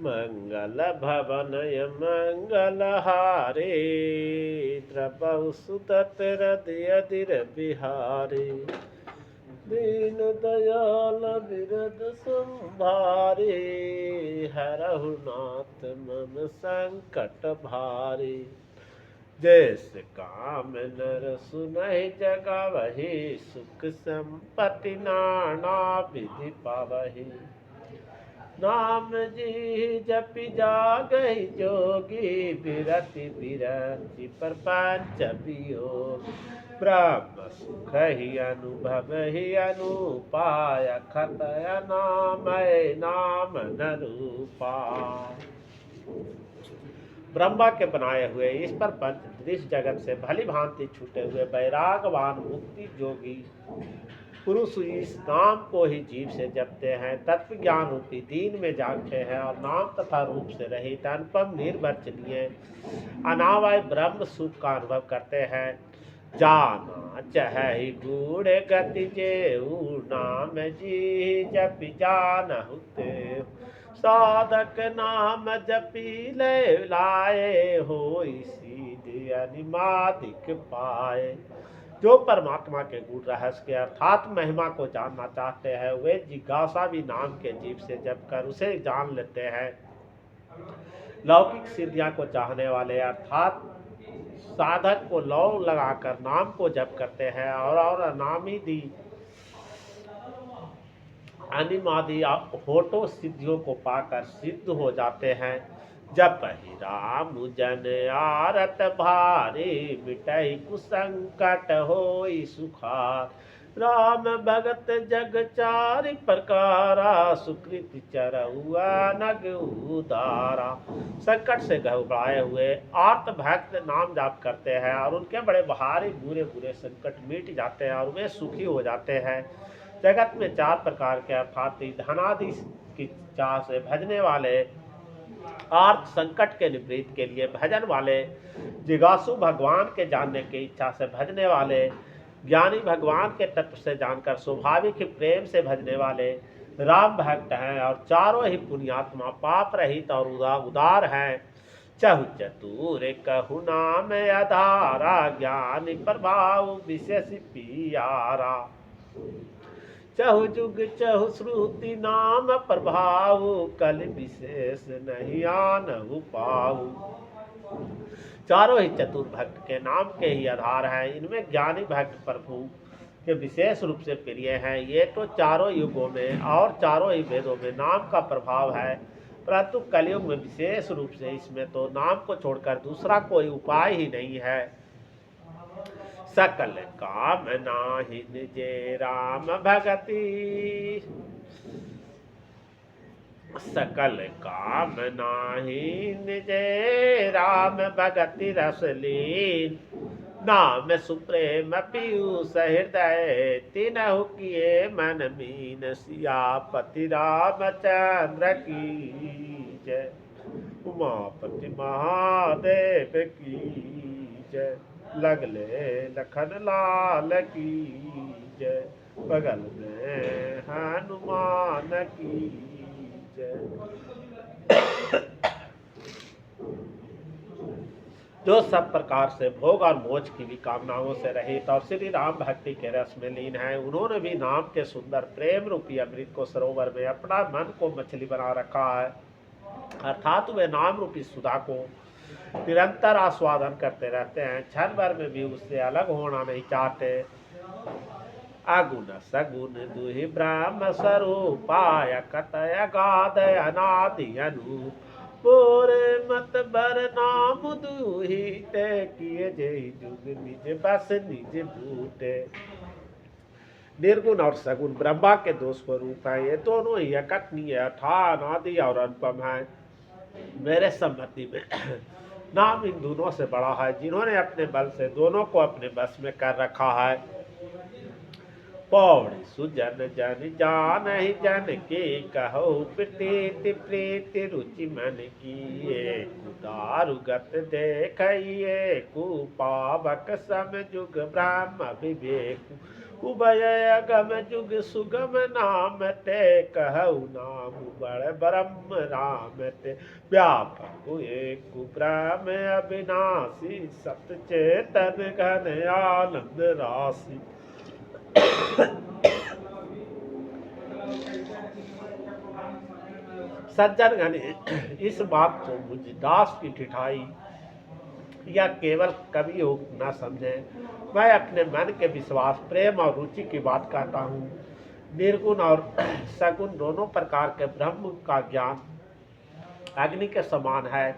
मंगल भवनय मंगलहारे द्रवहु सुतत हृदय बिहारे दीन दयाल बिरद संभारे हरहु नाथ मम संकट भारे जैस काम नर सुनहि जगावहि सुख संपत्ति नाना विधि पावहि नाम जी जपि जागहि जोगी बिरति बिरति प्रपंच वियोग ब्रह्म सुख ही अनुभव ही अनुपाय खतय नामय नाम न रूपा। ब्रह्मा के बनाए हुए इस पर पंच दृश्य जगत से भली भांति छूटे हुए वैरागवान मुक्ति जोगी पुरुष इस नाम को ही जीव से जपते हैं, तत्व ज्ञान रूपी दीन में जागते हैं और नाम तथा रूप से रहित अनुपम निर्वचनीय अनावय ब्रह्म सुख का अनुभव करते हैं। जाना चाहे गूढ़ गति जेऊ नाम जी जपि जानहु तेऊ साधक नाम जपी ले लाए हो सीधे अनिमादिक पाए। जो परमात्मा के गुण रहस्य के अर्थात महिमा को जानना चाहते हैं वे जिज्ञासा भी नाम के जीव से जप कर उसे जान लेते हैं। लौकिक सिद्धियां को चाहने वाले अर्थात साधक को लौ लगाकर नाम को जप करते हैं और अनामिदी अनिमादि होठों सिद्धियों को पाकर सिद्ध हो जाते हैं। जप ही राम जन आरत भारी मिटई कुसंकट होई सुखार राम भगत जग चारि प्रकारा सुकृत चरहुआ नग उदारा। संकट से घबराए हुए आर्त भक्त नाम जाप करते हैं और उनके बड़े भारी बुरे बुरे संकट मिट जाते हैं और वे सुखी हो जाते हैं। जगत में चार प्रकार के अर्थात धनादि की चाह से भजने वाले आर्थ संकट के निवृत्त के लिए भजन वाले जिज्ञासु भगवान के जानने की इच्छा से भजने वाले ज्ञानी भगवान के तत्व से जानकर स्वाभाविक ही प्रेम से भजने वाले राम भक्त हैं और चारों ही पुण्यात्मा पाप रहित और उदार हैं। चहु चतुर कहु नाम आधारा ज्ञानी प्रभाव विशेष पियारा चहु जुग चहु श्रुति नाम प्रभाव कल विशेष नहीं आनहु पाऊ। चारों ही चतुर भक्त के नाम के ही आधार हैं। इनमें ज्ञानी भक्त प्रभु के विशेष रूप से प्रिय हैं। ये तो चारों युगों में और चारों ही वेदों में नाम का प्रभाव है, परंतु कलयुग में विशेष रूप से इसमें तो नाम को छोड़कर दूसरा कोई उपाय ही नहीं है। सकल काम नाही निजे राम भगति सकल काम नाही निजे राम भगति रसलीन नाम सुप्रेम पीयूष हृदय तिनहु किए मन मीन सियापति रामचंद्र की जय उमापति महादेव की जय लगले लखन लाल की जय बगल में हनुमान की जय। जो सब प्रकार से भोग और मोक्ष की भी कामनाओं से रहित और श्री राम भक्ति के रस में लीन है, उन्होंने भी नाम के सुंदर प्रेम रूपी अमृत को सरोवर में अपना मन को मछली बना रखा है, अर्थात वे नाम रूपी सुधा को निरंतर आस्वादन करते रहते हैं, क्षण भर में भी उससे अलग होना नहीं चाहते। अगुण सगुण दुहि ब्रह्म स्वरूपाय कतय गाद अनादि अनूप बोरे मत बर नाम दुहि ते किए जय जुग निज बस निज बूटे। निर्गुण और सगुण ब्रह्मा के दो स्वरूप हैं। ये दोनों ही अकथनीय अथान आदि और अनुपम है। मेरे सम्मति में नाम इन दोनों से बड़ा है, जिन्होंने अपने बल से दोनों को अपने बस में कर रखा है। पौड़ी सुजन जन जान ही जन के कहो प्रीति प्रीति रुचि मन की दारु गत देखिए कुपावक सम जुग ब्रह्म विवेक उभय अगम जुग सुगम नाम ते कहु नाम बड़ ब्रह्म राम ते व्यापक एक ब्रह्म अविनाशी सत चेतन घन आनंद राशि। सज्जन घन इस बात को मुझ दास की ठिठाई या केवल कवि हो न समझे। मैं अपने मन के विश्वास प्रेम और रुचि की बात कहता हूँ। निर्गुण और सगुण दोनों प्रकार के ब्रह्म का ज्ञान अग्नि के समान है।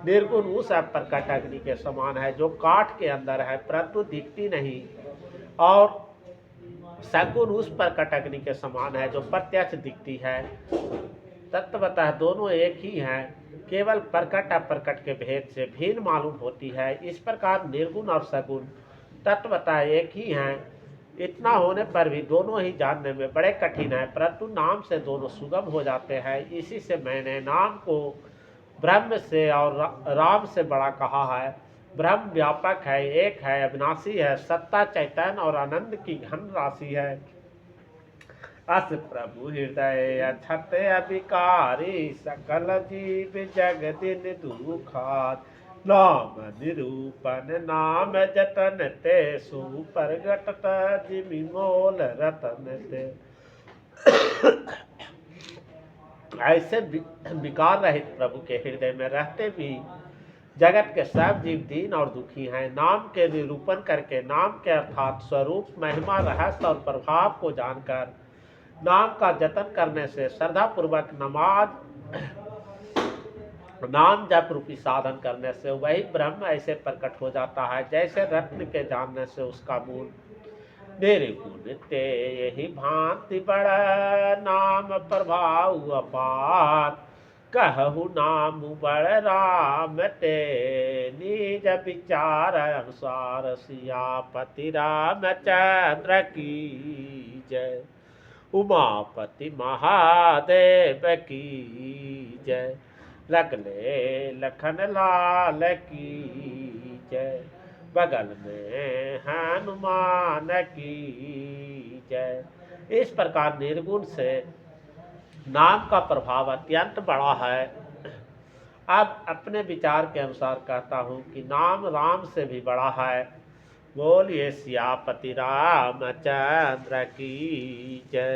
निर्गुण उस प्रकट अग्नि के समान है जो काठ के अंदर है परंतु दिखती नहीं, और सगुण उस प्रकट अग्नि के समान है जो प्रत्यक्ष दिखती है। तत्वतः दोनों एक ही हैं, केवल प्रकट अप्रकट के भेद से भिन्न मालूम होती है। इस प्रकार निर्गुण और सगुण तत्वतः एक ही हैं। इतना होने पर भी दोनों ही जानने में बड़े कठिन है, परंतु नाम से दोनों सुगम हो जाते हैं। इसी से मैंने नाम को ब्रह्म से और राम से बड़ा कहा है। ब्रह्म व्यापक है, एक है, अविनाशी है, सत्ता चैतन्य और आनंद की घन राशि है। अस प्रभु हृदय अछत अभिकारी सकल जीव जग दिन दुखात। नाम निरूपण नाम जतन ते सुप्रगट जिमि मोल रतन ते। ऐसे विकार रहित प्रभु के हृदय में रहते भी जगत के सब जीव दीन और दुखी हैं। नाम के निरूपण करके, नाम के अर्थात स्वरूप, महिमा, रहस्य और प्रभाव को जानकर, नाम का जतन करने से, श्रद्धा पूर्वक नमाज, नाम जप रूपी साधन करने से वही ब्रह्म ऐसे प्रकट हो जाता है जैसे रत्न के जानने से उसका मूल। निर्गुण ते यही भांति बड़ नाम प्रभाव अपार। कहु नाम बड़ राम ते निज विचार अनुसार। सियापति रामचंद्र की जय, उमापति महादेव की जय, लगले लखन लाल की जय, बगल में हनुमान की जय। इस प्रकार निर्गुण से नाम का प्रभाव अत्यंत बड़ा है। अब अपने विचार के अनुसार कहता हूँ कि नाम राम से भी बड़ा है। बोलिए सियापति रामचंद्र की जय।